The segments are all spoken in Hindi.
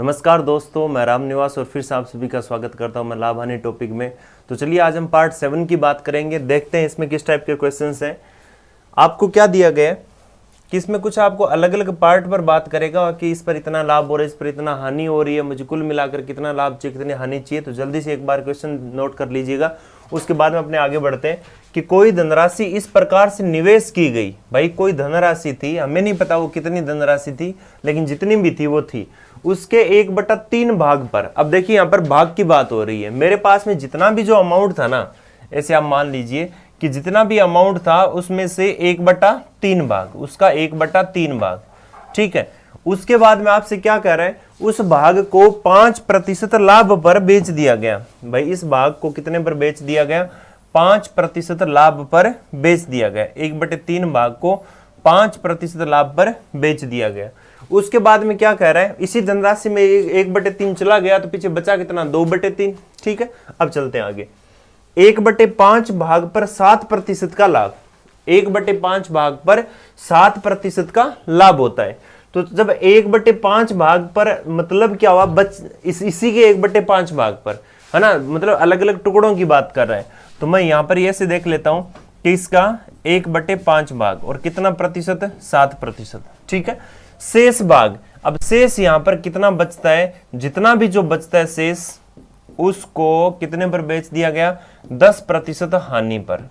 नमस्कार दोस्तों, मैं राम निवास और फिर से आप सभी का स्वागत करता हूं मैं लाभ हानि टॉपिक में। तो चलिए आज हम पार्ट 7 की बात करेंगे। देखते हैं इसमें किस टाइप के क्वेश्चंस हैं। आपको क्या दिया गया है कि इसमें कुछ आपको अलग अलग पार्ट पर बात करेगा कि इस पर इतना लाभ हो रहा है, इस पर इतना हानि हो रही है, मुझे कुल मिलाकर कितना लाभ चाहिए, कितनी हानि चाहिए। तो जल्दी से एक बार क्वेश्चन नोट कर लीजिएगा, उसके बाद में अपने आगे बढ़ते हैं कि कोई धनराशि इस प्रकार से निवेश की गई। भाई कोई धनराशि थी, हमें नहीं पता वो कितनी धनराशि थी, लेकिन जितनी भी थी वो थी उसके 1/3 भाग पर। अब देखिए यहाँ पर भाग की बात हो रही है। मेरे पास में जितना भी जो अमाउंट था ना, ऐसे आप मान लीजिए कि जितना भी अमाउंट था उसमें से 1/3 भाग, उसका 1/3 भाग, ठीक है। उसके बाद में आपसे क्या कह रहा है, उस भाग को 5% लाभ पर बेच दिया गया। भाई इस भाग को कितने पर बेच दिया गया? 5% लाभ पर बेच दिया गया। 1/3 भाग को 5% लाभ पर बेच दिया गया। उसके बाद में क्या कह रहा है, इसी धनराशि में 1/3 चला गया तो पीछे बचा कितना? 2/3, ठीक है। अब चलते हैं आगे। 1/5 भाग पर 7% का लाभ, 1/5 भाग पर 7% का लाभ होता है। तो जब 1/5 भाग पर मतलब क्या हुआ, इसी के 1/5 भाग पर, है ना, मतलब अलग अलग टुकड़ों की बात कर रहा है। तो मैं यहां पर ऐसे देख लेता हूं कि इसका 1/5 भाग और कितना प्रतिशत? 7%, ठीक है। शेष भाग, अब शेष यहां पर कितना बचता है? जितना भी जो बचता है शेष, उसको कितने पर बेच दिया गया? 10% हानि पर,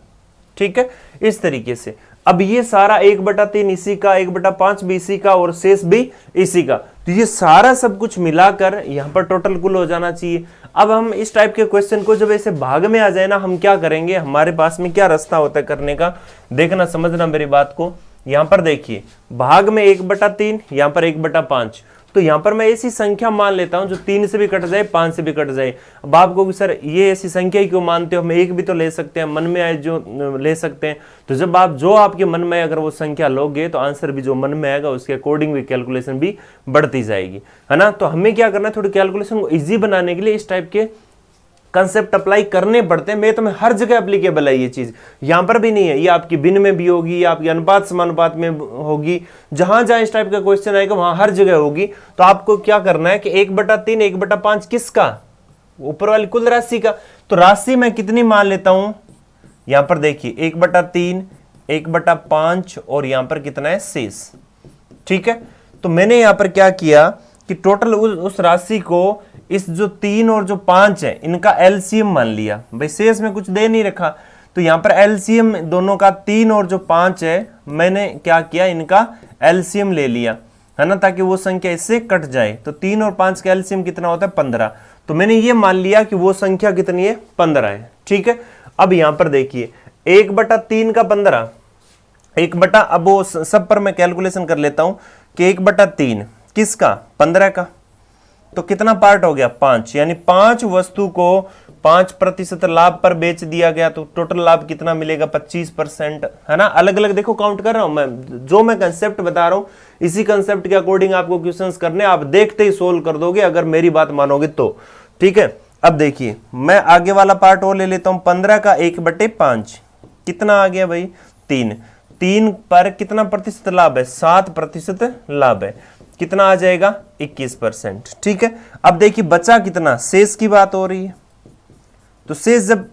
ठीक है। इस तरीके से अब ये सारा 1/3 इसी का, 1/5 भी इसी का और शेष भी इसी का। तो ये सारा सब कुछ मिलाकर यहां पर टोटल कुल हो जाना चाहिए। अब हम इस टाइप के क्वेश्चन को जब ऐसे भाग में आ जाए ना, हम क्या करेंगे, हमारे पास में क्या रास्ता होता है करने का, देखना समझना मेरी बात को। यहां पर देखिए भाग में 1/3, यहां पर 1/5, तो यहां पर मैं ऐसी संख्या मान लेता हूं जो 3 से भी कट जाए, 5 से भी कट जाए। अब आपको कि सर ये ऐसी संख्या ही क्यों मानते हो, हम एक भी तो ले सकते हैं, मन में आए जो ले सकते हैं। तो जब आप जो आपके मन में अगर वो संख्या लोगे तो आंसर भी जो मन में आएगा उसके अकॉर्डिंग भी कैलकुलेशन भी बढ़ती जाएगी, है ना। तो हमें क्या करना है, थोड़ी कैलकुलेशन को ईजी बनाने के लिए इस टाइप के कंसेप्ट अप्लाई करने पड़ते हैं। मैं तो हर जगह एप्लीकेबल है ये चीज, यहां पर भी नहीं है। ये आपकी भिन्न में भी होगी, या आपकी अनुपात समानुपात में होगी, जहां जहां इस टाइप का क्वेश्चन आएगा वहां हर जगह होगी। तो आपको क्या करना है कि 1/3, 1/5 किसका? ऊपर वाली कुल राशि का। तो राशि मैं कितनी मान लेता हूं, यहां पर देखिए 1/3, 1/5 और यहां पर कितना है? शेष, ठीक है। तो मैंने यहां पर क्या किया कि टोटल उस राशि को, इस जो 3 और जो 5 है इनका एलसीएम मान लिया। भाई शेष में कुछ दे नहीं रखा, तो यहां पर एलसीएम दोनों का 3 और जो 5 है, मैंने क्या किया, इनका एलसीएम ले लिया, है ना, ताकि वो संख्या इससे कट जाए। तो 3 और 5 का एलसीएम कितना होता है? 15। तो मैंने ये मान लिया कि वो संख्या कितनी है? 15 है, ठीक है। अब यहां पर देखिए 1/3 का 15, अब वो सब पर मैं कैलकुलेशन कर लेता हूं कि 1/3 किसका? 15 का। तो कितना पार्ट हो गया? 5, यानी 5 वस्तु को 5% लाभ पर बेच दिया गया। तो टोटल लाभ कितना मिलेगा? 25%, है ना। अलग अलग देखो काउंट कर रहा हूं मैं, जो मैं कंसेप्ट बता रहा हूं इसी कंसेप्ट के अकॉर्डिंग आपको क्वेश्चंस करने, आप देखते ही सोल्व कर दोगे अगर मेरी बात मानोगे तो, ठीक है। अब देखिए मैं आगे वाला पार्ट और ले लेता हूं। 15 का 1/5 कितना आ गया भाई? 3 पर कितना प्रतिशत लाभ है? 7% लाभ है। कितना आ जाएगा? 21%, ठीक है। अब देखिए बचा कितना? शेष की बात हो रही है। तो शेष जब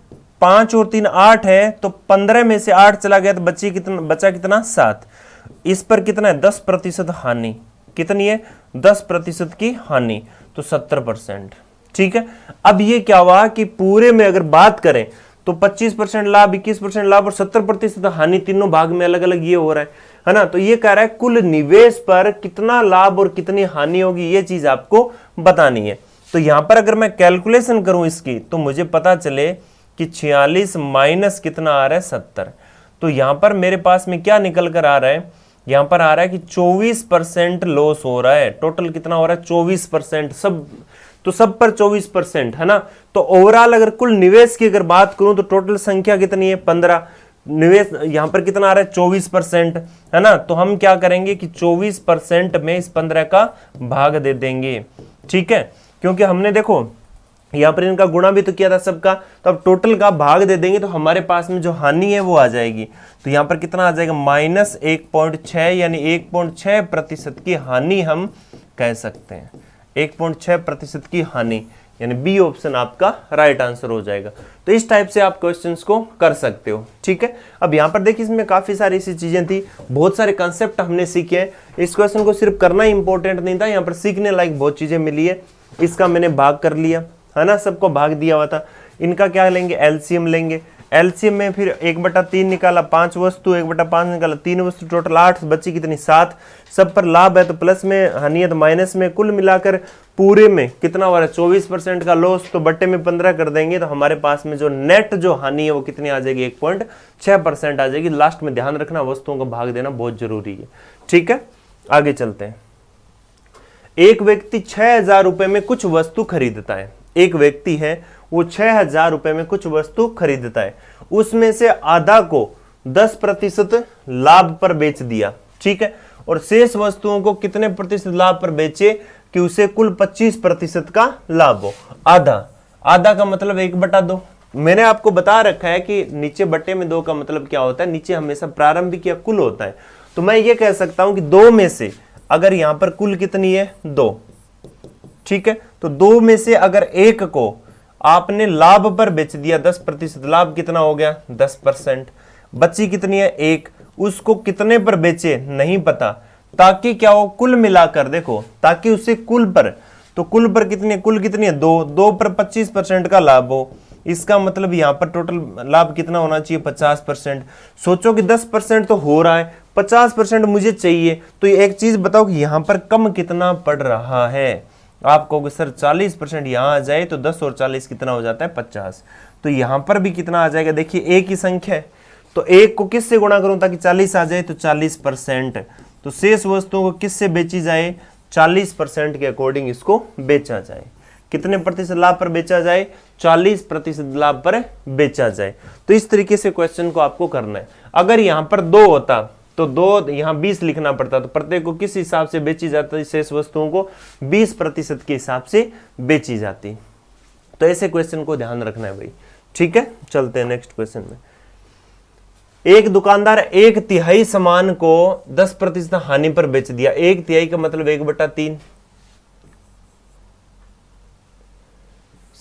5 और 3 8 है, तो 15 में से 8 चला गया तो बचा कितना? 7। इस पर कितना है? 10% हानि। कितनी है? 10% की हानि, तो 70%, ठीक है। अब ये क्या हुआ कि पूरे में अगर बात करें तो 25% लाभ, 21% लाभ और 70% हानि, तीनों भाग में अलग अलग ये हो रहा है ना। तो ये कह रहा है कुल निवेश पर कितना लाभ और कितनी हानि होगी, ये चीज आपको बतानी है। तो यहां पर अगर मैं कैलकुलेशन करूं इसकी, तो मुझे पता चले कि 46 माइनस कितना आ रहा है? 70। तो यहां पर मेरे पास में क्या निकल कर आ रहा है? यहां पर आ रहा है कि 24% लॉस हो रहा है। टोटल कितना हो रहा है? 24%। सब पर 24%, है ना। तो ओवरऑल अगर कुल निवेश की अगर बात करूं तो टोटल संख्या कितनी है? 15। निवेश यहां पर कितना आ रहा है? 24%, है ना। तो हम क्या करेंगे कि 24% में इस 15 का भाग दे देंगे, ठीक है। क्योंकि हमने देखो यहां पर इनका गुणा भी तो किया था सबका, तो अब टोटल का भाग दे देंगे तो हमारे पास में जो हानि है वो आ जाएगी। तो यहां पर कितना आ जाएगा? -1.6, यानी 1.6% की हानि हम कह सकते हैं। 1.6% की हानि, यानी बी ऑप्शन आपका राइट आंसर हो जाएगा। तो इस टाइप से आप क्वेश्चंस को कर सकते हो, ठीक है। अब यहाँ पर देखिए इसमें काफी सारी ऐसी चीजें थी, बहुत सारे कंसेप्ट हमने सीखे हैं। इस क्वेश्चन को सिर्फ करना ही इंपॉर्टेंट नहीं था, यहाँ पर सीखने लायक बहुत चीजें मिली है। इसका मैंने भाग कर लिया है ना, सबको भाग दिया हुआ था। इनका क्या लेंगे, एलसीएम लेंगे। एलसीएम में फिर 1/3 निकाला, 5 वस्तु, 1/5 निकाला, 3 वस्तु, टोटल 8, बची कितनी 7। सब पर लाभ है तो प्लस में, हानि है तो माइनस में, कुल मिलाकर पूरे में कितना हो रहा है 24% का लॉस, तो बट्टे में 15 कर देंगे तो हमारे पास में जो नेट जो हानि है वो कितनी आ जाएगी, 1.6% आ जाएगी। लास्ट में ध्यान रखना वस्तुओं को भाग देना बहुत जरूरी है, ठीक है। आगे चलते हैं। एक व्यक्ति 6,000 रुपए में कुछ वस्तु खरीदता है। एक व्यक्ति है वो 6,000 रुपए में कुछ वस्तु खरीदता है, उसमें से आधा को 10% लाभ पर बेच दिया, ठीक है। और शेष वस्तुओं को कितने प्रतिशत लाभ पर बेचे कि उसे कुल 25% का लाभ हो। आधा, आधा का मतलब 1/2। मैंने आपको बता रखा है कि नीचे बट्टे में 2 का मतलब क्या होता है, नीचे हमेशा प्रारंभिक या कुल होता है। तो मैं ये कह सकता हूं कि 2 में से अगर यहां पर कुल कितनी है 2, ठीक है, तो 2 में से अगर 1 को आपने लाभ पर बेच दिया 10%, लाभ कितना हो गया 10%, बची कितनी है 1, उसको कितने पर बेचे नहीं पता, ताकि क्या हो कुल मिलाकर देखो, ताकि उसे कुल पर, तो कुल पर कितनी, कुल कितनी है 2 पर 25% का लाभ हो। इसका मतलब यहां पर टोटल लाभ कितना होना चाहिए 50%। सोचो कि 10% तो हो रहा है, 50% मुझे चाहिए, तो एक चीज बताओ कि यहां पर कम कितना पड़ रहा है। आप कहोगे सर 40% यहां आ जाए तो 10 और 40 कितना हो जाता है 50, तो यहां पर भी कितना आ जाएगा, देखिए एक ही संख्या है, तो 1 को किस से गुणा करूं ताकि 40 आ जाए, तो 40%। तो शेष वस्तुओं को किस से बेची जाए, 40% के अकॉर्डिंग इसको बेचा जाए। कितने प्रतिशत लाभ पर बेचा जाए, 40% लाभ पर बेचा जाए। तो इस तरीके से क्वेश्चन को आपको करना है। अगर यहां पर 2 होता तो 2 यहां 20 लिखना पड़ता, तो प्रत्येक को किस हिसाब से बेची जाती, शेष वस्तुओं को 20% के हिसाब से बेची जाती। तो ऐसे क्वेश्चन को ध्यान रखना है भाई, ठीक है। चलते हैं नेक्स्ट क्वेश्चन में। एक दुकानदार 1/3 सामान को 10% हानि पर बेच दिया। 1/3 का मतलब 1/3।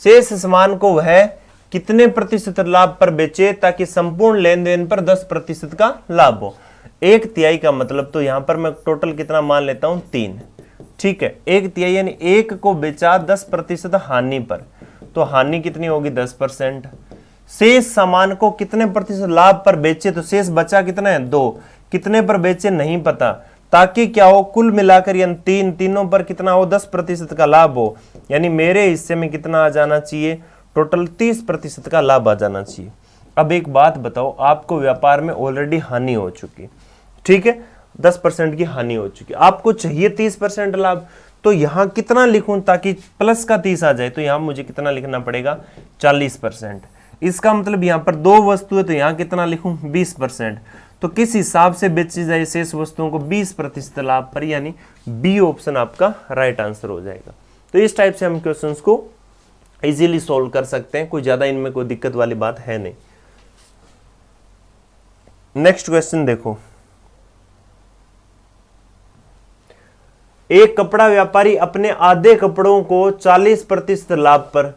शेष सामान को वह कितने प्रतिशत लाभ पर बेचे ताकि संपूर्ण लेन देन पर 10% का लाभ हो। 1/3 का मतलब, तो यहां पर मैं टोटल कितना मान लेता हूं 3, ठीक है। 1/3 यानी 1 को बेचा 10% हानि पर, तो हानि कितनी होगी 10%। शेष सामान को कितने प्रतिशत लाभ पर बेचे, तो शेष बचा कितना है 2, कितने पर बेचे नहीं पता, ताकि क्या हो कुल मिलाकर यानी तीनों पर कितना हो 10% का लाभ हो, यानी मेरे हिस्से में कितना आ जाना चाहिए, टोटल 30% का लाभ आ जाना चाहिए। अब एक बात बताओ, आपको व्यापार में ऑलरेडी हानि हो चुकी, ठीक है, 10% की हानि हो चुकी, आपको चाहिए 30% लाभ, तो यहां कितना लिखूं ताकि प्लस का 30 आ जाए, तो यहां मुझे कितना लिखना पड़ेगा 40%। इसका मतलब यहां पर 2 वस्तु है तो यहां कितना लिखूं 20%। तो किस हिसाब से बेची जाए शेष वस्तुओं को 20% लाभ पर, यानी बी ऑप्शन आपका राइट आंसर हो जाएगा। तो इस टाइप से हम क्वेश्चंस को इजीली सॉल्व कर सकते हैं, कोई ज्यादा इनमें कोई दिक्कत वाली बात है नहीं। नेक्स्ट क्वेश्चन देखो, एक कपड़ा व्यापारी अपने आधे कपड़ों को 40% लाभ पर,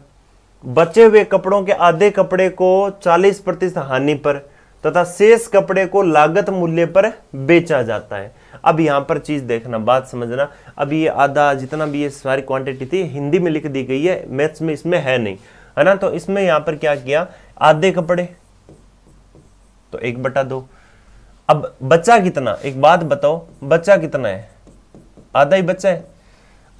बचे हुए कपड़ों के आधे कपड़े को 40% हानि पर तथा शेष कपड़े को लागत मूल्य पर बेचा जाता है। अब यहां पर चीज देखना, बात समझना, अब ये आधा जितना भी ये सारी क्वांटिटी थी हिंदी में लिख दी गई है, मैथ्स में इसमें है नहीं, है ना। तो इसमें यहां पर क्या किया, आधे कपड़े तो 1/2। अब बचा कितना, एक बात बताओ, बचा कितना है, आधा ही बचा है।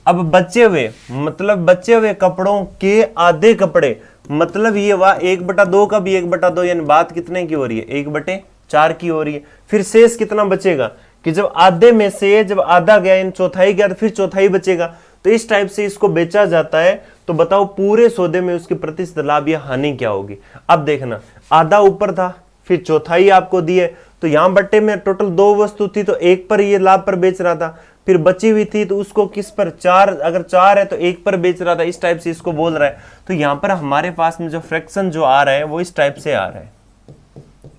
अब बचे हुए मतलब बचे हुए कपड़ों के आधे कपड़े, मतलब ये हुआ 1/2 का भी 1/2, यानी बात कितने की हो रही है 1/4 की हो रही है। फिर शेष कितना बचेगा कि जब आधे में से जब आधा गया यानी चौथाई गया तो फिर चौथाई बचेगा। तो इस टाइप से इसको बेचा जाता है। तो बताओ पूरे सौदे में उसकी प्रतिशत लाभ या हानि क्या होगी। अब देखना, आधा ऊपर था फिर चौथाई आपको दी है, तो यहां बट्टे में टोटल 2 वस्तु थी तो 1 पर ये लाभ पर बेच रहा था, फिर बची हुई थी तो उसको किस पर 4, अगर 4 है तो 1 पर बेच रहा था, इस टाइप से इसको बोल रहा है। तो यहां पर हमारे पास में जो फ्रैक्शन जो आ रहा है वो इस टाइप से आ रहा है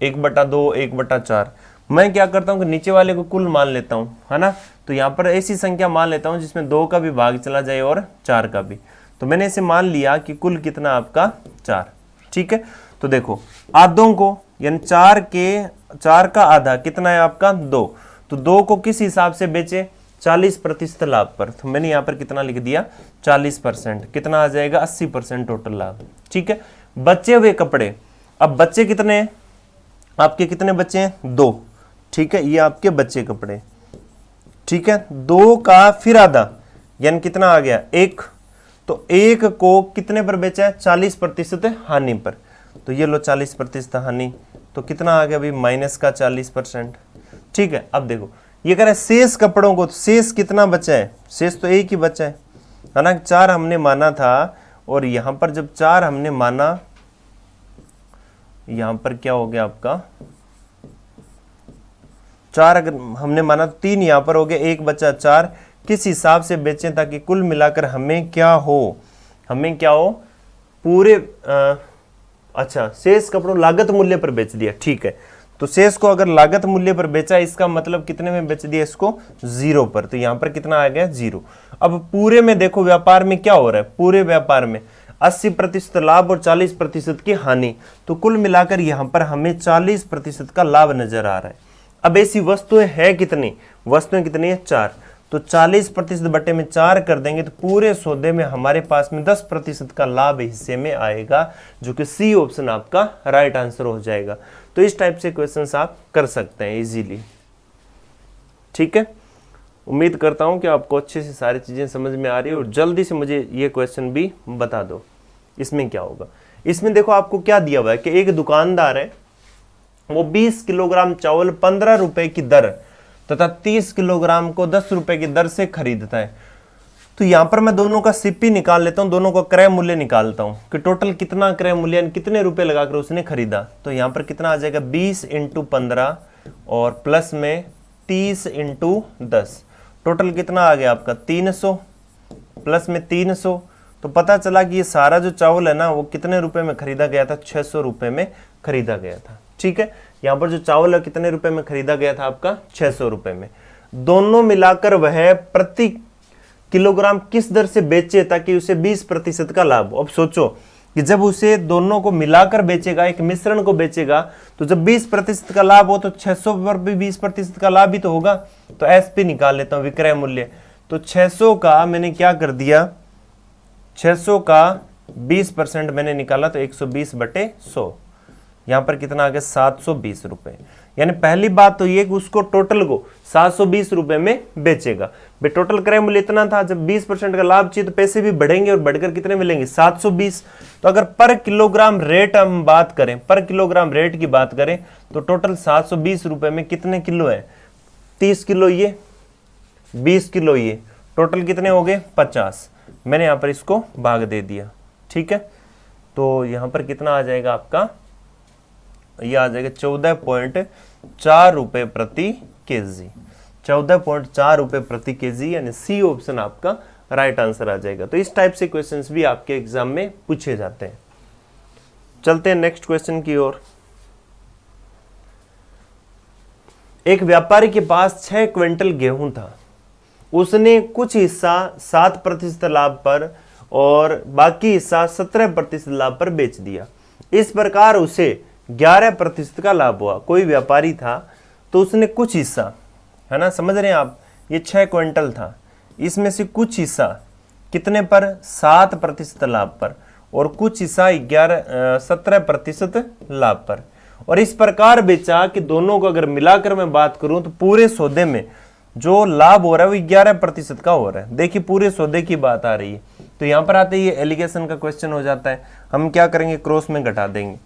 1/2 1/4। मैं क्या करता हूं कि नीचे वाले को कुल मान लेता हूं, है ना। तो यहाँ पर ऐसी संख्या मान लेता हूँ जिसमें 2 का भी भाग चला जाए और 4 का भी। तो मैंने इसे मान लिया कि कुल कितना आपका 4। ठीक है, तो देखो आधों को यानी 4 का आधा कितना है आपका 2। तो 2 को किस हिसाब से बेचे 40% लाभ पर। तो मैंने यहाँ पर कितना लिख दिया 40%, कितना आ जाएगा 80% टोटल लाभ। ठीक है, बचे हुए कपड़े, अब बच्चे कितने हैं आपके, कितने बच्चे हैं 2। ठीक है, ये आपके बच्चे कपड़े। ठीक है, 2 का फिर आधा यानी कितना आ गया 1। तो 1 को कितने पर बेचा है 40% हानि पर। तो ये लो 40% हानि, तो कितना आ गया भाई माइनस का 40%। ठीक है, अब देखो ये कह रहा है शेष कपड़ों को, तो शेष कितना बचा है, शेष तो 1 ही बचा है ना। 4 हमने माना था और यहां पर जब 4 हमने माना, यहां पर क्या हो गया आपका 4 अगर हमने माना तो 3 यहां पर हो गया, 1 बचा 4। किस हिसाब से बेचें ताकि कुल मिलाकर हमें क्या हो, पूरे अच्छा शेष कपड़ों लागत मूल्य पर बेच दिया। ठीक है, तो शेष को अगर लागत मूल्य पर बेचा, इसका मतलब कितने में बेच दिया इसको 0 पर। तो यहां पर कितना आ गया 0। अब पूरे में देखो व्यापार में क्या हो रहा है, पूरे व्यापार में 80% लाभ और 40% की हानि। तो कुल मिलाकर यहां पर हमें 40% का लाभ नजर आ रहा है। अब ऐसी वस्तुएं है कितनी, वस्तुएं कितनी है 4। तो 40% बटे में 4 कर देंगे तो पूरे सौदे में हमारे पास में 10% का लाभ हिस्से में आएगा, जो कि सी ऑप्शन आपका राइट आंसर हो जाएगा। तो इस टाइप से क्वेश्चंस आप कर सकते हैं इजीली। ठीक है, उम्मीद करता हूं कि आपको अच्छे से सारी चीजें समझ में आ रही है और जल्दी से मुझे ये क्वेश्चन भी बता दो इसमें क्या होगा। इसमें देखो आपको क्या दिया हुआ है कि एक दुकानदार है, वो 20 किलोग्राम चावल 15 रुपए की दर तथा 30 किलोग्राम को 10 रुपए की दर से खरीदता है। तो यहां पर मैं दोनों का सीपी निकाल लेता हूं, दोनों का क्रय मूल्य निकालता हूं कि टोटल कितना क्रय मूल्य यानी कितने रुपए लगाकर उसने खरीदा। तो यहां पर कितना आ जाएगा 20 × 15 और प्लस में 30 × 10, टोटल कितना आ गया आपका 300 प्लस में 300। तो पता चला कि ये सारा जो चावल है ना वो कितने रुपए में खरीदा गया था 600 रुपए में खरीदा गया था। ठीक है, यहां पर जो चावल है कितने रुपए में खरीदा गया था आपका 600 रुपए में। दोनों मिलाकर वह प्रति किलोग्राम किस दर से बेचे ताकि उसे 20% का लाभ। अब सोचो कि जब उसे दोनों को मिलाकर बेचेगा, एक मिश्रण को बेचेगा, तो जब 20% का लाभ हो तो 600 पर भी 20% का लाभ भी तो होगा। तो एसपी निकाल लेता हूं विक्रय मूल्य। तो 600 का मैंने क्या कर दिया, 600 का 20% मैंने निकाला तो 120/100, यहां पर कितना आ गया 720 रुपए। यानी पहली बात तो ये कि उसको टोटल को 720 रुपए में बेचेगा। भाई टोटल क्रय मूल्य इतना था, जब 20% का लाभ चाहिए तो पैसे भी बढ़ेंगे और बढ़कर कितने मिलेंगे 720। तो अगर पर किलोग्राम रेट हम बात करें, पर किलोग्राम रेट की बात करें तो टोटल 720 रुपए में कितने किलो है 30 किलो ये, 20 किलो ये, टोटल कितने हो गए 50। मैंने यहां पर इसको भाग दे दिया। ठीक है, तो यहां पर कितना आ जाएगा आपका, ये आ जाएगा 14.4 रुपए प्रति केजी, 14.4 रुपए प्रति केजी, यानी सी ऑप्शन आपका राइट आंसर आ जाएगा। तो इस टाइप से क्वेश्चंस भी आपके एग्जाम में पूछे जाते हैं। चलते हैं नेक्स्ट क्वेश्चन की ओर। एक व्यापारी के पास 6 क्विंटल गेहूं था, उसने कुछ हिस्सा 7% लाभ पर और बाकी हिस्सा 17% लाभ पर बेच दिया। इस प्रकार उसे 11% का लाभ हुआ। कोई व्यापारी था तो उसने कुछ हिस्सा, है ना, समझ रहे हैं आप, ये 6 क्विंटल था, इसमें से कुछ हिस्सा कितने पर 7% लाभ पर और कुछ हिस्सा 17% लाभ पर, और इस प्रकार बेचा कि दोनों को अगर मिलाकर मैं बात करूं तो पूरे सौदे में जो लाभ हो रहा है वो 11% का हो रहा है। देखिए पूरे सौदे की बात आ रही है। तो यहां पर आते ही ये एलिगेशन का क्वेश्चन हो जाता है। हम क्या करेंगे, क्रॉस में घटा देंगे,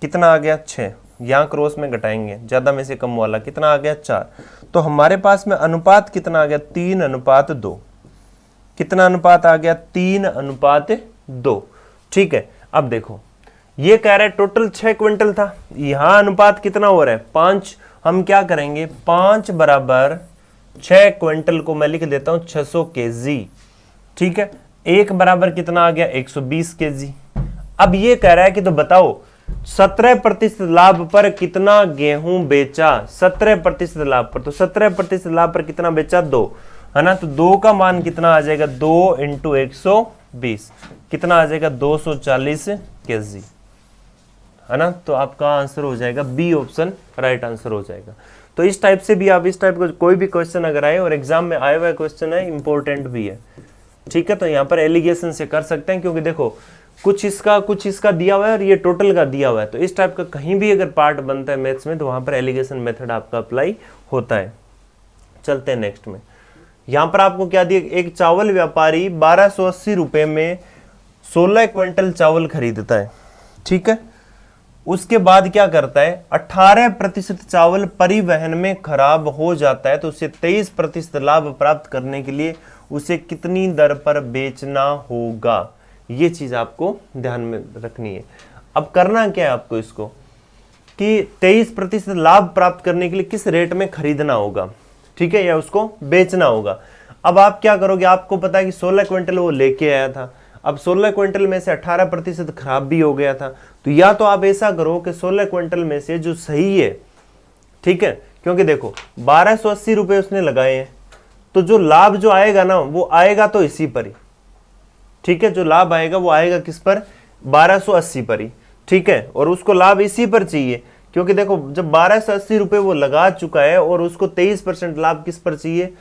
कितना आ गया 6, यहां क्रॉस में घटाएंगे ज्यादा में से कम वाला, कितना आ गया 4। तो हमारे पास में अनुपात कितना आ गया 3:2, कितना अनुपात आ गया 3:2। ठीक है, अब देखो ये कह रहा है टोटल 6 क्विंटल था, यहां अनुपात कितना हो रहा है 5। हम क्या करेंगे 5 बराबर 6 क्विंटल को मैं लिख देता हूं 600 केजी। ठीक है, 1 बराबर कितना आ गया 120 केजी। अब ये कह रहा है कि तो बताओ 17% लाभ पर कितना गेहूं बेचा? 17% लाभ पर, तो 17% लाभ पर कितना बेचा? 2, है ना। तो 2 का मान कितना आ जाएगा? 2 × 120 कितना आ जाएगा? 240 kg, है ना। तो आपका आंसर हो जाएगा बी ऑप्शन राइट आंसर हो जाएगा। तो इस टाइप से भी आप इस टाइप का कोई भी क्वेश्चन अगर आए और एग्जाम में आया हुआ क्वेश्चन है, इंपॉर्टेंट भी है, ठीक है। तो यहाँ पर एलिगेशन से कर सकते हैं, क्योंकि देखो कुछ इसका दिया हुआ है और ये टोटल का दिया हुआ है। तो इस टाइप का कहीं भी अगर पार्ट बनता है मैथ्स में तो वहां पर एलिगेशन मेथड आपका अप्लाई होता है। चलते हैं नेक्स्ट में। यहां पर आपको क्या दिया? एक चावल व्यापारी 1280 रुपए में 16 क्विंटल चावल खरीदता है, ठीक है। उसके बाद क्या करता है? 18% चावल परिवहन में खराब हो जाता है, तो उसे 23% लाभ प्राप्त करने के लिए उसे कितनी दर पर बेचना होगा? ये चीज आपको ध्यान में रखनी है। अब करना क्या है आपको इसको कि 23% लाभ प्राप्त करने के लिए किस रेट में खरीदना होगा, ठीक है, या उसको बेचना होगा। अब आप क्या करोगे? आपको पता है कि 16 क्विंटल वो लेके आया था, अब 16 क्विंटल में से 18% खराब भी हो गया था, तो या तो आप ऐसा करो कि 16 क्विंटल में से जो सही है, ठीक है, क्योंकि देखो 1280 रुपए उसने लगाए हैं, तो जो लाभ जो आएगा ना वो आएगा तो इसी पर ही, ठीक है। जो लाभ आएगा वो आएगा किस पर? 1280 पर ही, ठीक है। और उसको लाभ इसी पर चाहिए, क्योंकि देखो जब 1280 रुपए वो लगा चुका है और उसको 23% लाभ किस पर चाहिए?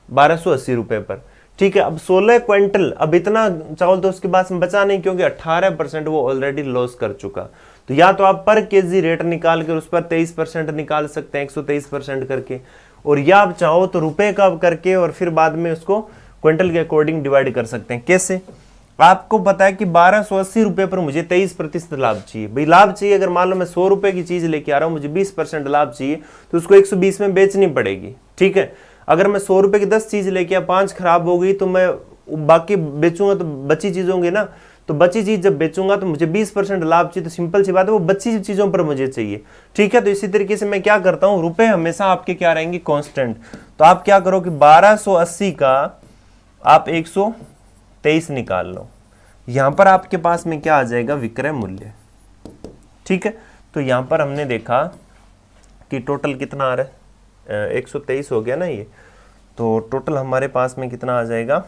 1280 रुपए पर, ठीक है। अब 16 क्विंटल, अब इतना चावल तो उसके पास में बचा नहीं, क्योंकि 18% वो ऑलरेडी लॉस कर चुका। तो या तो आप पर केजी रेट निकाल कर उस पर 23% निकाल सकते हैं, 123% करके, और या आप चाहो तो रुपए का करके और फिर बाद में उसको क्विंटल के अकॉर्डिंग डिवाइड कर सकते हैं। कैसे? आपको पता है कि 1280 रुपए पर मुझे 23% लाभ चाहिए। भाई लाभ चाहिए, अगर मान लो मैं 100 रुपए की चीज लेके आ रहा हूं, मुझे 20% लाभ चाहिए, तो उसको 120 में बेचनी पड़ेगी, ठीक है। अगर मैं 100 रुपए की 10 चीज लेके आ, 5 खराब हो गई, तो मैं बाकी बेचूंगा तो बची चीज होंगी ना, तो बची चीज जब बेचूंगा तो मुझे 20% लाभ चाहिए, तो सिंपल सी बात है वो बची चीजों पर मुझे चाहिए, ठीक है। तो इसी तरीके से मैं क्या करता हूं, रुपए हमेशा आपके क्या रहेंगे? कांस्टेंट। तो आप क्या करो कि 1280 का आप 123 निकाल लो, यहां पर आपके पास में क्या आ जाएगा? विक्रय मूल्य, ठीक है। तो यहां पर हमने देखा कि टोटल कितना आ रहा है? 123 हो गया ना ये, तो टोटल हमारे पास में कितना आ जाएगा?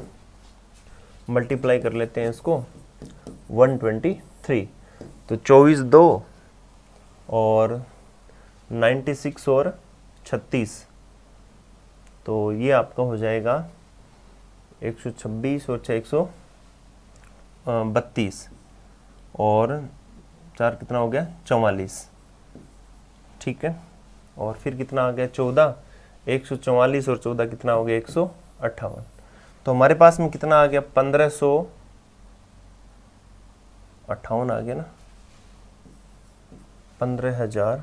मल्टीप्लाई कर लेते हैं इसको, 123, तो 24 2 और 96 और 36, तो ये आपका हो जाएगा 126 और 6 132 और 4 कितना हो गया? 44, ठीक है। और फिर कितना आ गया? 14, 144 और 14 कितना हो गया? 158। तो हमारे पास में कितना आ गया? 1558 आ गया ना, 15,000।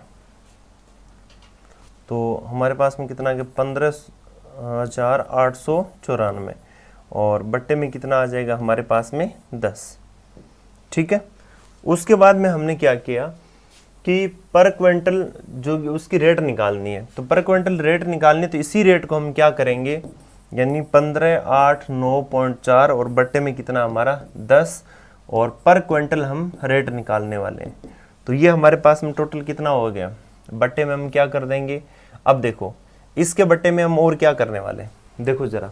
तो हमारे पास में कितना आ गया? 15,894, और बट्टे में कितना आ जाएगा हमारे पास में? 10, ठीक है। उसके बाद में हमने क्या किया कि पर क्विंटल जो उसकी रेट निकालनी है, तो पर क्विंटल रेट निकालनी है, तो इसी रेट को हम क्या करेंगे, यानी 15,809.4 और बट्टे में कितना हमारा? 10, और पर क्विंटल हम रेट निकालने वाले हैं। तो ये हमारे पास में टोटल कितना हो गया? बट्टे में हम क्या कर देंगे? अब देखो इसके बट्टे में हम और क्या करने वाले हैं, देखो जरा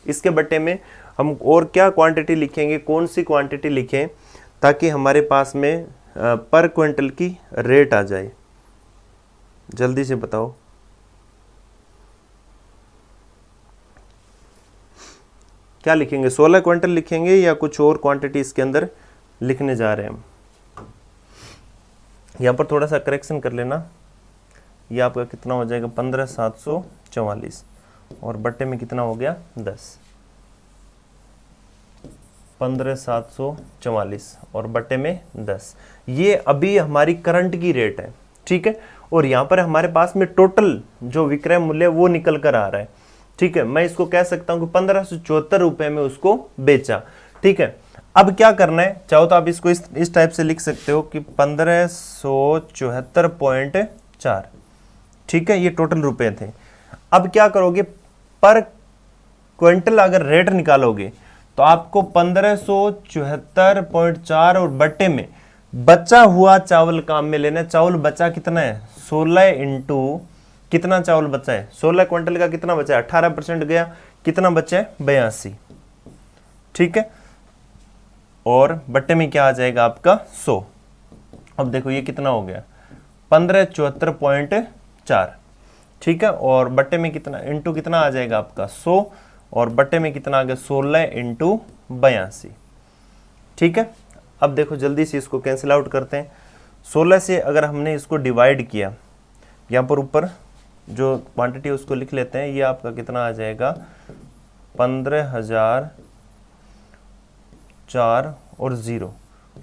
इसके बट्टे में हम और क्या क्वांटिटी लिखेंगे, कौन सी क्वांटिटी लिखें ताकि हमारे पास में पर क्विंटल की रेट आ जाए? जल्दी से बताओ। क्या लिखेंगे? 16 क्विंटल लिखेंगे या कुछ और क्वांटिटी इसके अंदर लिखने जा रहे हैं हम? यहाँ पर थोड़ा सा करेक्शन कर लेना, ये आपका कितना हो जाएगा? 15,744, और बट्टे में कितना हो गया? 10, 15,744 और बट्टे में 10। ये अभी हमारी करंट की रेट है, ठीक है। और यहाँ पर हमारे पास में टोटल जो विक्रय मूल्य वो निकल कर आ रहा है, ठीक है। मैं इसको कह सकता हूं कि 1574 रुपए में उसको बेचा, ठीक है। अब क्या करना है, चाहो तो आप इसको इस टाइप से लिख सकते हो कि 1574.4, ठीक है। ये टोटल रुपए थे। अब क्या करोगे, पर क्विंटल अगर रेट निकालोगे तो आपको 1574.4 और बट्टे में बचा हुआ चावल काम में लेना है। चावल बचा कितना है 16 इंटू कितना चावल बचा है 16 क्विंटल का कितना बचा है 18% गया, कितना बचा है 82। ठीक है, और बट्टे में क्या आ जाएगा आपका 100। अब देखो ये कितना हो गया 1574.4। ठीक है, और बट्टे में कितना इंटू कितना आ जाएगा आपका 100, और बट्टे में कितना आ गया 16 इंटू 82। ठीक है, अब देखो जल्दी से इसको कैंसिल आउट करते हैं। 16 से अगर हमने इसको डिवाइड किया, यहाँ पर ऊपर जो क्वांटिटी उसको लिख लेते हैं, ये आपका कितना आ जाएगा 15,004 और 0,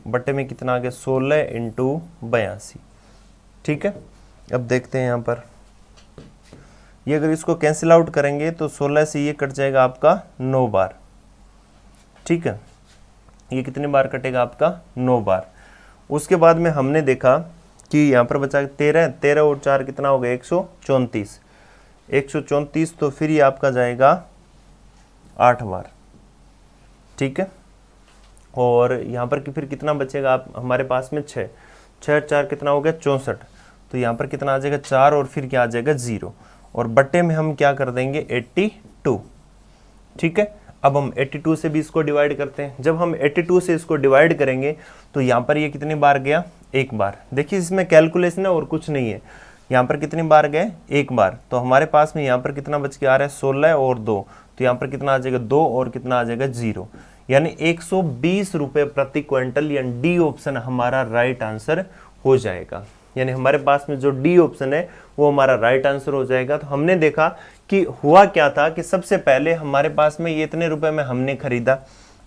बट्टे में कितना आ गया 16 इंटू 82। ठीक है, अब देखते हैं यहाँ पर ये अगर इसको कैंसिल आउट करेंगे तो 16 से ये कट जाएगा आपका 9 बार। ठीक है, ये कितने बार कटेगा आपका 9 बार। उसके बाद में हमने देखा कि यहाँ पर बचा 13 और 4 कितना हो गया 134। तो फिर ये आपका जाएगा 8 बार। ठीक है, और यहाँ पर फिर कितना बचेगा आप हमारे पास में 6 4 कितना हो गया 64। तो यहाँ पर कितना आ जाएगा 4 और फिर क्या आ जाएगा 0, और बट्टे में हम क्या कर देंगे 82। ठीक है, अब हम 82 से भी इसको डिवाइड करते हैं। जब हम 82 से इसको डिवाइड करेंगे तो यहाँ पर ये कितनी बार गया 1 बार। देखिए इसमें कैलकुलेशन है और कुछ नहीं है। यहाँ पर कितनी बार गए 1 बार, तो हमारे पास में यहाँ पर कितना बच के आ रहा है 16 और 2, तो यहाँ पर कितना आ जाएगा 2 और कितना आ जाएगा 0, यानी 120 रुपये प्रति क्विंटल, यानी डी ऑप्शन हमारा राइट आंसर हो जाएगा। यानी हमारे पास में जो डी ऑप्शन है वो हमारा राइट आंसर हो जाएगा। तो हमने देखा कि हुआ क्या था कि सबसे पहले हमारे पास में ये इतने रुपए में हमने खरीदा।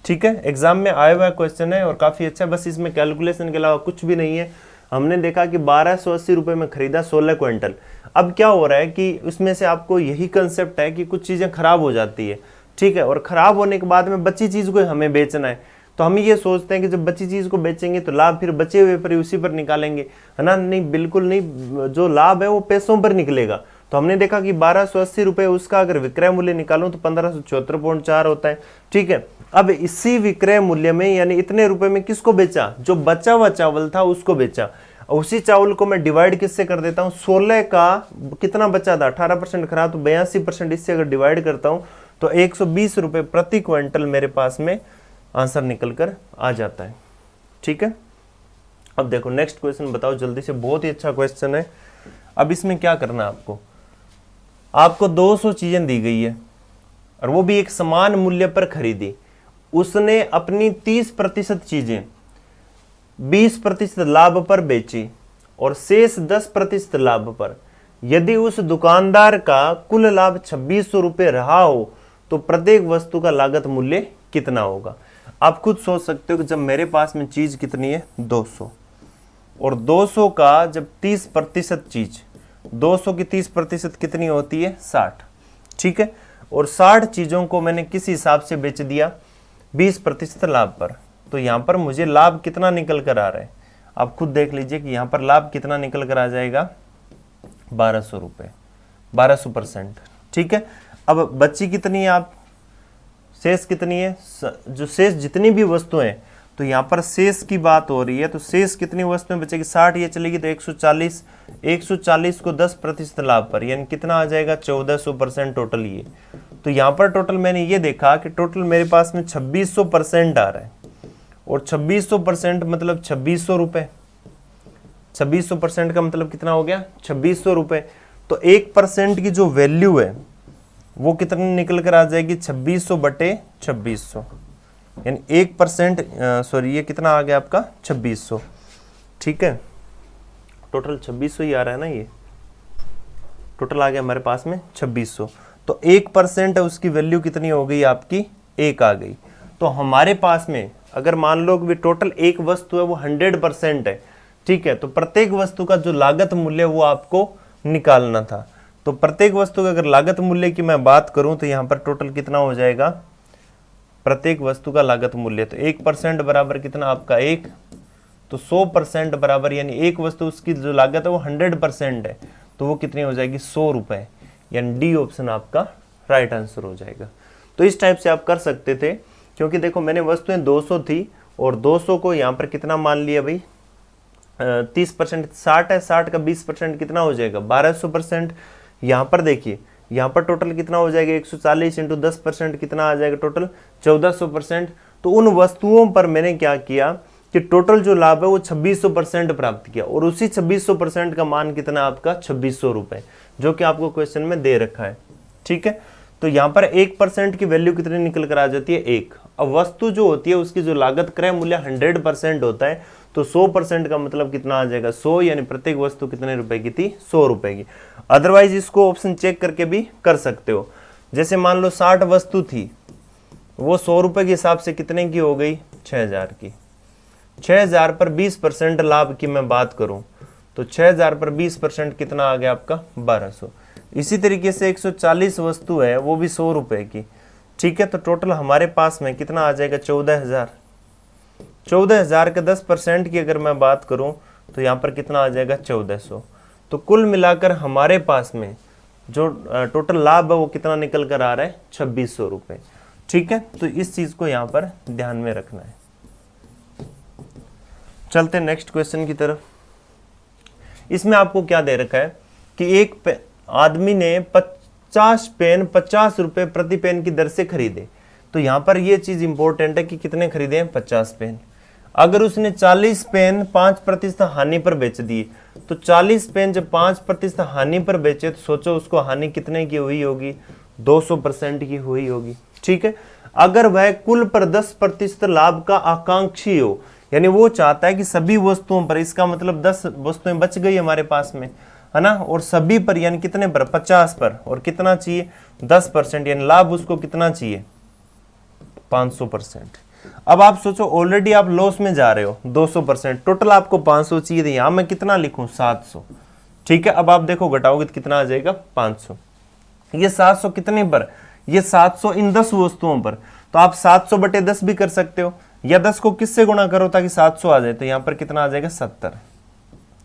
ठीक है, एग्जाम में आया हुआ क्वेश्चन है और काफी अच्छा, बस इसमें कैलकुलेशन के अलावा कुछ भी नहीं है। हमने देखा कि 1280 रुपए में खरीदा 16 क्विंटल। अब क्या हो रहा है कि उसमें से आपको यही कंसेप्ट है कि कुछ चीजें खराब हो जाती है। ठीक है, और खराब होने के बाद में बची चीज को हमें बेचना है, तो हम ये सोचते हैं कि जब बची चीज को बेचेंगे तो लाभ फिर बचे हुए पर उसी पर निकालेंगे, है ना। नहीं, बिल्कुल नहीं, जो लाभ है वो पैसों पर निकलेगा। तो हमने देखा कि 1280 रुपए उसका अगर विक्रय मूल्य निकालूं तो 1574.4 होता है। ठीक है, अब इसी विक्रय मूल्य में यानी इतने रुपए में किसको बेचा, जो बचा हुआ चावल था उसको बेचा। उसी चावल को मैं डिवाइड किससे कर देता हूँ 16 का कितना बचा था 18% खराब, तो 82% इससे अगर डिवाइड करता हूँ तो 120 रुपए प्रति क्विंटल मेरे पास में आंसर निकल कर आ जाता है। ठीक है, अब देखो नेक्स्ट क्वेश्चन बताओ जल्दी से, बहुत ही अच्छा क्वेश्चन है। अब इसमें क्या करना है आपको 200 चीजें दी गई है और वो भी एक समान मूल्य पर खरीदी। उसने अपनी 30% चीजें 20% लाभ पर बेची और शेष 10% लाभ पर। यदि उस दुकानदार का कुल लाभ 2600 रुपये रहा हो तो प्रत्येक वस्तु का लागत मूल्य कितना होगा। आप खुद सोच सकते हो कि जब मेरे पास में चीज कितनी है 200, और 200 का जब 30% चीज, 200 की 30% कितनी होती है 60। ठीक है, और 60 चीजों को मैंने किस हिसाब से बेच दिया 20% लाभ पर, तो यहां पर मुझे लाभ कितना निकल कर आ रहा है आप खुद देख लीजिए कि यहां पर लाभ कितना निकल कर आ जाएगा 1200 रुपये, 1200%। ठीक है, अब बची कितनी है आप शेष कितनी है, जो शेष जितनी भी वस्तुएं, तो यहाँ पर शेष की बात हो रही है, तो शेष कितनी वस्तुएं बचेगी 60, ये चलेगी तो 140, 140 को 10% लाभ पर, यानी कितना आ जाएगा 1400% टोटल ये। तो यहाँ पर टोटल मैंने ये देखा कि टोटल मेरे पास में 2600% आ रहा है, और 2600% मतलब 2600 रुपये, 2600% का मतलब कितना हो गया 2600 रुपये। तो 1% की जो वैल्यू है वो कितनी निकल कर आ जाएगी 2600 बटे 2600, यानी 1%, सॉरी ये कितना आ गया आपका 2600। ठीक है, टोटल 2600 ही आ रहा है ना, ये टोटल आ गया हमारे पास में 2600। तो 1% है उसकी वैल्यू कितनी हो गई आपकी 1 आ गई। तो हमारे पास में अगर मान लो कि टोटल एक वस्तु है वो 100% है। ठीक है, तो प्रत्येक वस्तु का जो लागत मूल्य वो आपको निकालना था। तो प्रत्येक वस्तु का अगर लागत मूल्य की मैं बात करूं तो यहां पर टोटल कितना हो जाएगा प्रत्येक वस्तु का लागत मूल्य, तो 1% बराबर कितना आपका 1, तो 100% बराबर, यानी एक वस्तु उसकी जो लागत है वो 100% है, तो वो कितनी हो जाएगी 100 रुपए, यानी डी ऑप्शन आपका राइट आंसर हो जाएगा। तो इस टाइप से आप कर सकते थे, क्योंकि देखो मैंने वस्तुएं 200 थी और 200 को यहाँ पर कितना मान लिया भाई 30%, 60 है, 60 का 20% कितना हो जाएगा 1200%। यहाँ पर देखिए, यहाँ पर टोटल कितना हो जाएगा 140 इंटू 10% कितना आ जाएगा टोटल 1400%। तो उन वस्तुओं पर मैंने क्या किया कि टोटल जो लाभ है वो 2600% प्राप्त किया, और उसी 2600% का मान कितना आपका 2600 रुपए, जो कि आपको क्वेश्चन में दे रखा है। ठीक है, तो यहाँ पर 1% की वैल्यू कितनी निकल कर आ जाती है 1। अब वस्तु जो होती है उसकी जो लागत क्रय मूल्य 100% होता है, तो 100% का मतलब कितना आ जाएगा 100, यानी प्रत्येक वस्तु कितने रुपए की थी 100 रुपए की। अदरवाइज इसको ऑप्शन चेक करके भी कर सकते हो। जैसे मान लो 60 वस्तु थी, वो 100 रुपए के हिसाब से कितने की हो गई 6000 की। 6000 पर 20% लाभ की मैं बात करूं तो 6000 पर 20% कितना आ गया आपका 1200। इसी तरीके से 140 वस्तु है, वो भी 100 रुपए की। ठीक है, तो टोटल हमारे पास में कितना आ जाएगा 14000। 14000 के 10% की अगर मैं बात करूं तो यहाँ पर कितना आ जाएगा 1400। तो कुल मिलाकर हमारे पास में जो टोटल लाभ है वो कितना निकल कर आ रहा है 2600 रुपए। ठीक है, तो इस चीज को यहाँ पर ध्यान में रखना है। चलते हैं नेक्स्ट क्वेश्चन की तरफ। इसमें आपको क्या दे रखा है कि एक आदमी ने 50 पेन 50 रुपए प्रति पेन की दर से खरीदे। तो यहां पर यह चीज इंपॉर्टेंट है कि कितने खरीदे हैं 50 पेन। अगर उसने 40 पेन 5% हानि पर बेच दिए, तो 40 पेन जब 5% हानि पर बेचे तो सोचो उसको हानि कितने की हुई होगी 200% की हुई होगी। ठीक है, अगर वह कुल पर 10% लाभ का आकांक्षी हो, यानी वो चाहता है कि सभी वस्तुओं पर, इसका मतलब 10 वस्तुएं बच गई हमारे पास में, है ना, और सभी पर यानी कितने पर 50 पर, और कितना चाहिए 10%, यानी लाभ उसको कितना चाहिए 500%। अब आप सोचो ऑलरेडी आप लॉस में जा रहे हो 200%, टोटल आपको 500 चाहिए, तो यहां मैं कितना लिखूं 700। ठीक है, अब आप देखो घटाओगे तो कितना आ जाएगा 500। ये 700 कितने पर, ये 700 इन 10 वस्तुओं पर, तो आप 700 बटे 10 भी कर सकते हो, या 10 को किससे गुणा करो ताकि 700 आ जाए, तो यहां पर कितना आ जाएगा 70।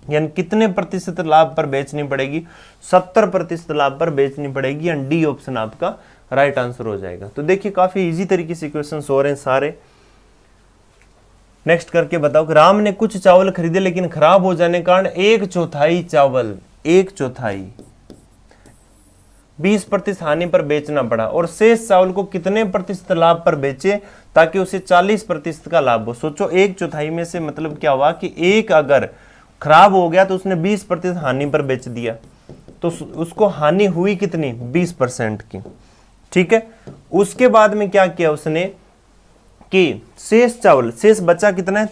यानी कितने प्रतिशत लाभ पर बेचनी पड़ेगी 70% लाभ पर बेचनी पड़ेगी, यानी डी ऑप्शन आपका राइट आंसर हो जाएगा। तो देखिए काफी इजी तरीके से क्वेश्चन हो रहे हैं सारे। नेक्स्ट करके बताओ कि राम ने कुछ चावल खरीदे लेकिन खराब हो जाने के कारण 1/4 चावल 1/4 20% हानि पर बेचना पड़ा, और शेष चावल को कितने प्रतिशत लाभ पर बेचे ताकि उसे 40% का लाभ हो। सोचो 1/4 में से मतलब क्या हुआ कि एक अगर खराब हो गया तो उसने 20% हानि पर बेच दिया, तो उसको हानि हुई कितनी 20% की। ठीक है, उसके बाद में क्या किया उसने कि शेष चावल, शेष बचा कितना है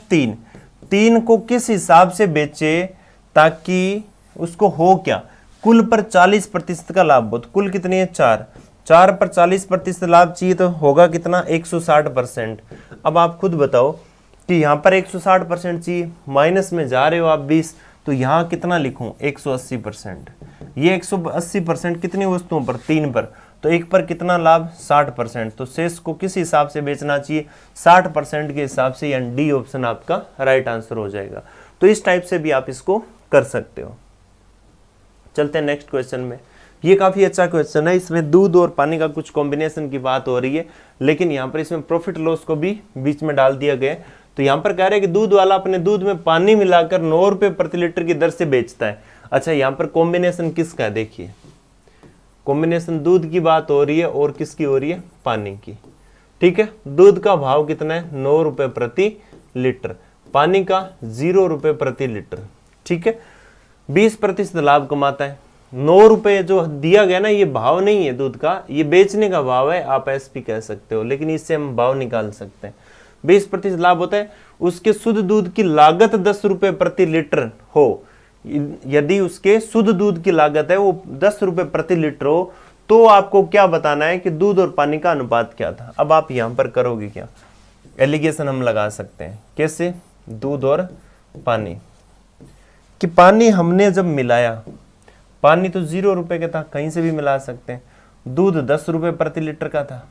3 को किस हिसाब से बेचे ताकि उसको हो क्या कुल पर 40% का लाभ हो। तो कुल कितनी है 4 पर 40% लाभ चाहिए, तो होगा कितना 160%। अब आप खुद बताओ कि यहाँ पर 160% चाहिए, माइनस में जा रहे हो आप 20, तो यहाँ कितना लिखूं 180%। ये 180% कितनी वस्तुओं पर 3 पर, तो एक पर कितना लाभ 60%। तो शेष को किस हिसाब से बेचना चाहिए 60% के हिसाब से, यानी डी ऑप्शन आपका राइट आंसर हो जाएगा। तो इस टाइप से भी आप इसको कर सकते हो। चलते हैं नेक्स्ट क्वेश्चन में। ये काफी अच्छा क्वेश्चन है, इसमें दूध और पानी का कुछ कॉम्बिनेशन की बात हो रही है, लेकिन यहाँ पर इसमें प्रॉफिट लॉस को भी बीच में डाल दिया गया। तो यहाँ पर कह रहे हैं कि दूध वाला अपने दूध में पानी मिलाकर 9 रुपए प्रति लीटर की दर से बेचता है। अच्छा, यहाँ पर कॉम्बिनेशन किसका है, देखिए कॉम्बिनेशन दूध की बात हो रही है और किसकी हो रही है पानी की। ठीक है, दूध का भाव कितना है 9 रुपए प्रति लीटर, पानी का 0 रुपए प्रति लीटर। ठीक है, 20% लाभ कमाता है। 9 रुपए जो दिया गया ना, ये भाव नहीं है दूध का, ये बेचने का भाव है, आप एसपी कह सकते हो, लेकिन इससे हम भाव निकाल सकते हैं। 20% लाभ होता है। उसके शुद्ध दूध की लागत 10 रुपए प्रति लीटर हो, यदि उसके शुद्ध दूध की लागत है वो 10 रुपए प्रति लीटर हो, तो आपको क्या बताना है कि दूध और पानी का अनुपात क्या था। अब आप यहां पर करोगे क्या, एलिगेशन हम लगा सकते हैं। कैसे, दूध और पानी, कि पानी हमने जब मिलाया, पानी तो 0 रुपए का था, कहीं से भी मिला सकते हैं, दूध 10 रुपए प्रति लीटर का था।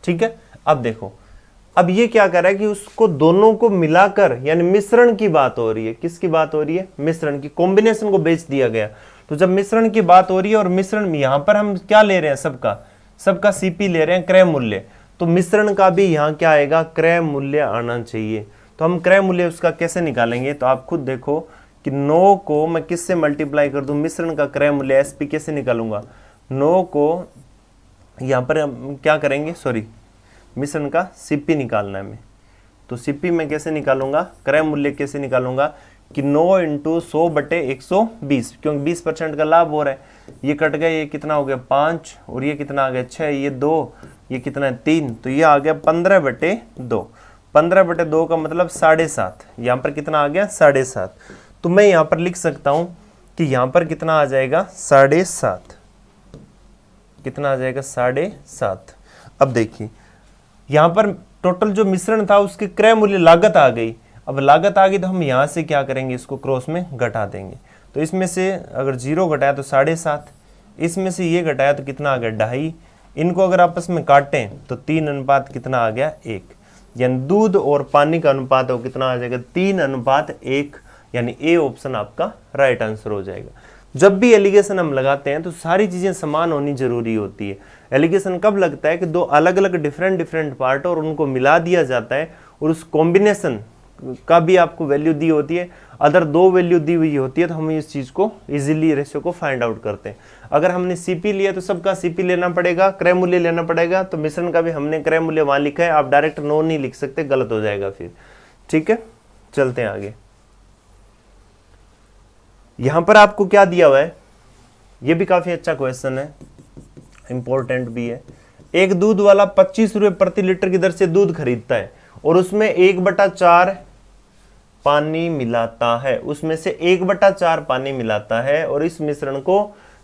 ठीक है, अब देखो, अब ये क्या कर रहा है कि उसको दोनों को मिलाकर, यानी मिश्रण की बात हो रही है। किसकी बात हो रही है, मिश्रण की, कॉम्बिनेशन को बेच दिया गया। तो जब मिश्रण की बात हो रही है, और मिश्रण यहां पर हम क्या ले रहे हैं, सबका सीपी ले रहे हैं, क्रय मूल्य, तो मिश्रण का भी यहां क्या आएगा क्रय मूल्य आना चाहिए। तो हम क्रय मूल्य उसका कैसे निकालेंगे, तो आप खुद देखो कि 9 को मैं किससे मल्टीप्लाई कर दूं, मिश्रण का क्रय मूल्य एसपी कैसे निकालूंगा, 9 को यहाँ पर हम क्या करेंगे, सॉरी मिश्रण का सीपी निकालना है हमें, तो सीपी में कैसे निकालूंगा, क्रय मूल्य कैसे निकालूंगा कि 9 इंटू 100/120, क्योंकि 20% का लाभ हो रहा है, ये कट गया, ये कितना हो गया 5 और ये कितना आ गया 6, ये 2, ये कितना है 3, तो ये आ गया 15/2, 15/2 का मतलब 7.5, यहाँ पर कितना आ गया 7.5, तो मैं यहाँ पर लिख सकता हूँ कि यहाँ पर कितना आ जाएगा 7.5, कितना आ जाएगा 7.5। अब देखिए यहाँ पर टोटल जो मिश्रण था उसके क्रय मूल्य लागत आ गई, अब लागत आ गई तो हम यहाँ से क्या करेंगे, इसको क्रॉस में घटा देंगे, तो इसमें से अगर 0 घटाया तो 7.5, इसमें से ये घटाया तो कितना आ गया 2.5, इनको अगर आपस में काटें तो 3 अनुपात कितना आ गया 1, यानी दूध और पानी का अनुपात है वो कितना आ जाएगा 3:1, यानी ए ऑप्शन आपका राइट आंसर हो जाएगा। जब भी एलिगेशन हम लगाते हैं तो सारी चीजें समान होनी जरूरी होती है। एलिगेशन कब लगता है कि दो अलग अलग डिफरेंट पार्ट और उनको मिला दिया जाता है और उस कॉम्बिनेशन का भी आपको वैल्यू दी होती है, अदर 2 वैल्यू दी हुई होती है, तो हम इस चीज को इजीली रेशियो को फाइंड आउट करते हैं। अगर हमने सीपी लिया तो सबका सीपी लेना पड़ेगा, क्रय मूल्य लेना पड़ेगा, तो मिश्रण का भी हमने क्रय मूल्य वहां लिखा है, आप डायरेक्ट नो नहीं लिख सकते, गलत हो जाएगा फिर। ठीक है, चलते हैं आगे। यहां पर आपको क्या दिया हुआ है, ये भी काफी अच्छा क्वेश्चन है, इंपॉर्टेंट भी है। एक दूध वाला 25 रुपए प्रति लीटर की दर से दूध खरीदता है और उसमें 1/4 पानी मिलाता है, उसमें से 1/4 पानी मिलाता है और इस मिश्रण को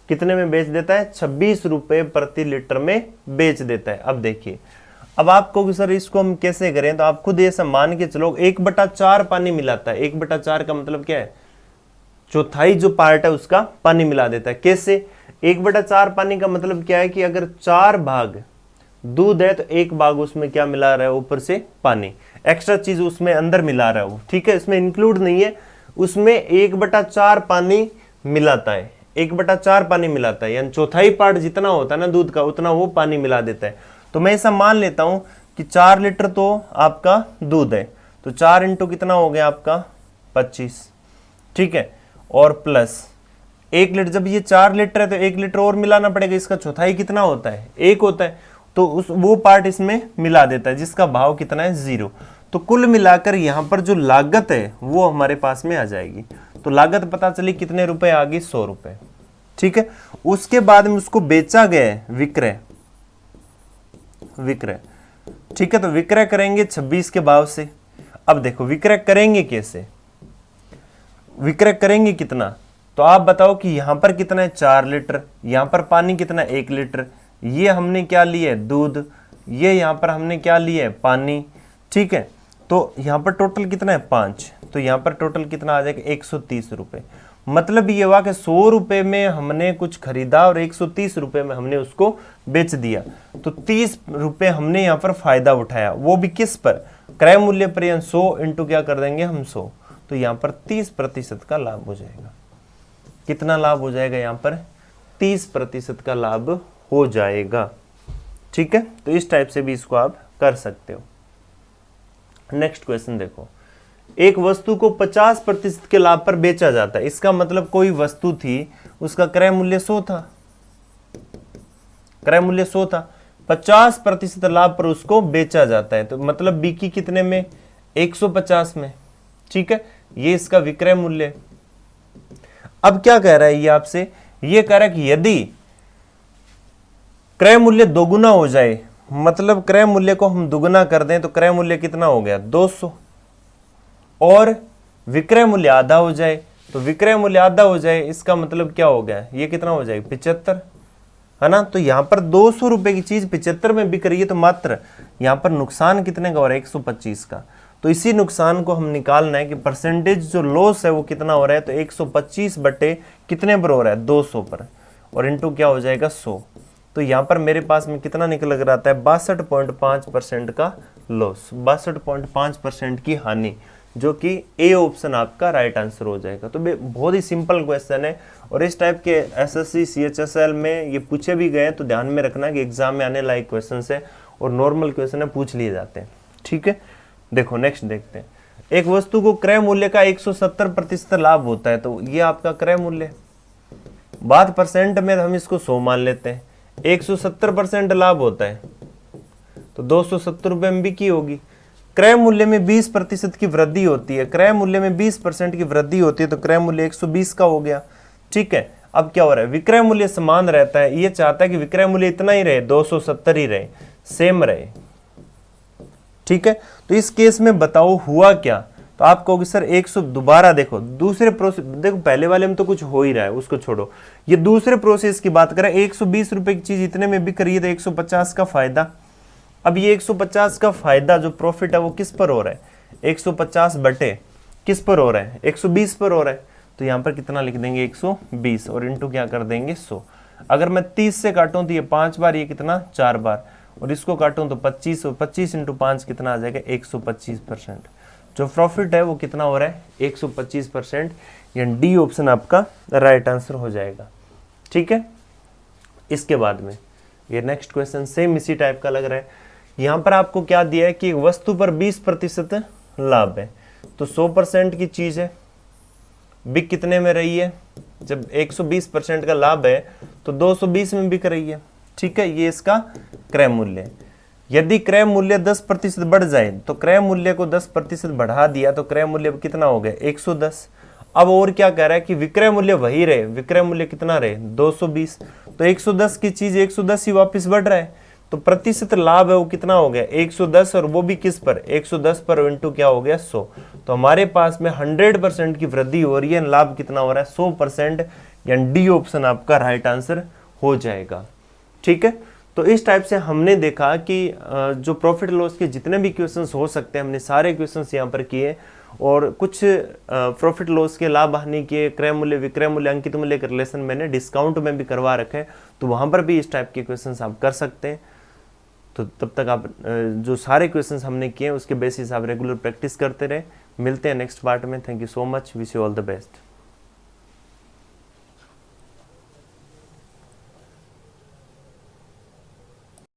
कितने में बेच देता है, 26 रुपए प्रति लीटर में बेच देता है। अब देखिए, अब आपको सर इसको हम कैसे करें, तो आप खुद ऐसा मान के चलो 1/4 पानी मिलाता है, 1/4 का मतलब क्या है, चौथाई जो पार्ट है उसका पानी मिला देता है। कैसे, 1/4 पानी का मतलब क्या है कि अगर 4 भाग दूध है तो 1 भाग उसमें क्या मिला रहा है, ऊपर से पानी, एक्स्ट्रा चीज उसमें अंदर मिला रहा है वो, ठीक है, इसमें इंक्लूड नहीं है, उसमें 1/4 पानी मिलाता है, 1/4 पानी मिलाता है, यानी चौथाई पार्ट जितना होता है ना दूध का उतना वो पानी मिला देता है। तो मैं ऐसा मान लेता हूं कि 4 लीटर तो आपका दूध है, तो 4 इंटू कितना हो गया आपका 25, ठीक है, और प्लस 1 लीटर, जब ये 4 लीटर है तो 1 लीटर और मिलाना पड़ेगा, इसका चौथाई कितना होता है 1 होता है, तो उस वो पार्ट इसमें मिला देता है जिसका भाव कितना है 0। तो कुल मिलाकर यहाँ पर जो लागत है वो हमारे पास में आ जाएगी, तो लागत पता चली कितने रुपए आ गई, 100 रुपए, ठीक है। उसके बाद में उसको बेचा गया है, विक्रय, ठीक है, तो विक्रय करेंगे 26 के भाव से। अब देखो विक्रय करेंगे कैसे, विक्रय करेंगे कितना, तो आप बताओ कि यहां पर कितना है 4 लीटर, यहां पर पानी कितना है 1 लीटर, ये हमने क्या लिया है दूध, ये यहां पर हमने क्या लिया है पानी, ठीक है, तो यहां पर टोटल कितना है 5, तो यहां पर टोटल कितना आ जाएगा 130 रुपए। मतलब ये हुआ कि 100 रुपए में हमने कुछ खरीदा और 130 रुपए में हमने उसको बेच दिया, तो 30 रुपए हमने यहाँ पर फायदा उठाया, वो भी किस पर, क्रय मूल्य पर, 100 इंटू क्या कर देंगे हम 100, तो यहाँ पर 30% का लाभ हो जाएगा। कितना लाभ हो जाएगा, यहाँ पर 30% का लाभ हो जाएगा, ठीक है। तो इस टाइप से भी इसको आप कर सकते हो। नेक्स्ट क्वेश्चन देखो, एक वस्तु को 50% के लाभ पर बेचा जाता है, इसका मतलब कोई वस्तु थी उसका क्रय मूल्य 100 था, क्रय मूल्य 100 था, 50% लाभ पर उसको बेचा जाता है, तो मतलब बिकी कितने में 150 में, ठीक है, ये इसका विक्रय मूल्य। अब क्या कह रहा है ये आपसे, ये कह रहा है कि यदि क्रय मूल्य दोगुना हो जाए, मतलब क्रय मूल्य को हम दुगुना कर दें तो क्रय मूल्य कितना हो गया 200, और विक्रय मूल्य आधा हो जाए, तो विक्रय मूल्य आधा हो जाए इसका मतलब क्या हो गया, ये कितना हो जाएगा 75, है ना। तो यहां पर 200 रुपए की चीज 75 में बिक रही है, तो मात्र यहां पर नुकसान कितने का हो रहा है 125 का, तो इसी नुकसान को हम निकालना है कि परसेंटेज जो लॉस है वो कितना हो रहा है, तो 125 बटे कितने पर हो रहा है 200 पर, और इंटू क्या हो जाएगा 100, तो यहाँ पर मेरे पास में कितना निकल कर आता है 62.5% का लॉस, 62.5% की हानि, जो कि ए ऑप्शन आपका राइट आंसर हो जाएगा। तो बहुत ही सिंपल क्वेश्चन है, और इस टाइप के एसएससी सीएचएसएल में ये पूछे भी गए तो ध्यान में रखना कि एग्जाम में आने लायक क्वेश्चन है और नॉर्मल क्वेश्चन है, पूछ लिए जाते हैं, ठीक है। देखो नेक्स्ट देखते हैं, एक वस्तु को क्रय मूल्य का 170% लाभ होता है, तो ये आपका क्रय मूल्य। बात परसेंट में हम इसको 100 मान लेते हैं, 170% लाभ होता है तो 270 रुपये में बिकी होगी। क्रय मूल्य में 20% की वृद्धि होती है, क्रय मूल्य में 20% की वृद्धि होती है तो क्रय मूल्य 120 का हो गया। ठीक है, अब क्या हो रहा है, विक्रय मूल्य समान रहता है, ये चाहता है कि विक्रय मूल्य इतना ही रहे, 270 ही रहे, सेम रहे। ठीक है, तो इस केस में बताओ हुआ क्या, तो आप कहोगे सर 100, दोबारा देखो दूसरे प्रोसेस, देखो पहले वाले में तो कुछ हो ही रहा है, उसको छोड़ो, ये दूसरे प्रोसेस की बात करें। 120 रुपए की चीज इतने में बिक रही है तो 150 का फायदा। अब ये 150 का फायदा जो प्रॉफिट है वो किस पर हो रहा है, 150 बटे किस पर हो रहा है, 120 पर हो रहा है, तो यहाँ पर कितना लिख देंगे 120 और इंटू क्या कर देंगे 100। अगर मैं 30 से काटूं तो ये 5 बार, ये कितना 4 बार, और इसको काटूं तो 25, और 25 इंटू 5 कितना आ जाएगा 125%। जो प्रॉफिट है वो कितना हो रहा है 125%, यानी डी ऑप्शन आपका राइट आंसर हो जाएगा। ठीक है, इसके बाद में ये नेक्स्ट क्वेश्चन सेम इसी टाइप का लग रहा है। यहाँ पर आपको क्या दिया है कि वस्तु पर 20% लाभ है, तो 100% की चीज है, बिक कितने में रही है, जब 120% का लाभ है तो 220 में बिक रही है। ठीक है, ये इसका क्रय मूल्य है। यदि क्रय मूल्य 10% बढ़ जाए तो क्रय मूल्य को 10% बढ़ा दिया तो क्रय मूल्य कितना हो गया 110। अब और क्या कह रहा है कि विक्रय मूल्य वही रहे, विक्रय मूल्य कितना रहे 220, तो 110 की चीज 110 ही वापस बढ़ रहा है, तो प्रतिशत लाभ है वो कितना हो गया 110, और वो भी किस पर 110 पर इंटू क्या हो गया 100। तो हमारे पास में 100% की वृद्धि हो रही है, लाभ कितना हो रहा है 100%, यानी डी ऑप्शन आपका राइट आंसर हो जाएगा। ठीक है, तो इस टाइप से हमने देखा कि जो प्रॉफिट लॉस के जितने भी क्वेश्चंस हो सकते हैं हमने सारे क्वेश्चंस यहाँ पर किए, और कुछ प्रॉफिट लॉस के लाभ हानि के, क्रय मूल्य विक्रय मूल्य अंकित मूल्य के रिलेशन मैंने डिस्काउंट में भी करवा रखे हैं, तो वहाँ पर भी इस टाइप के क्वेश्चंस आप कर सकते हैं। तो तब तक आप जो सारे क्वेश्चंस हमने किए उसके बेसिस आप रेगुलर प्रैक्टिस करते रहे। मिलते हैं नेक्स्ट पार्ट में। Thank you so much, wish you all the best.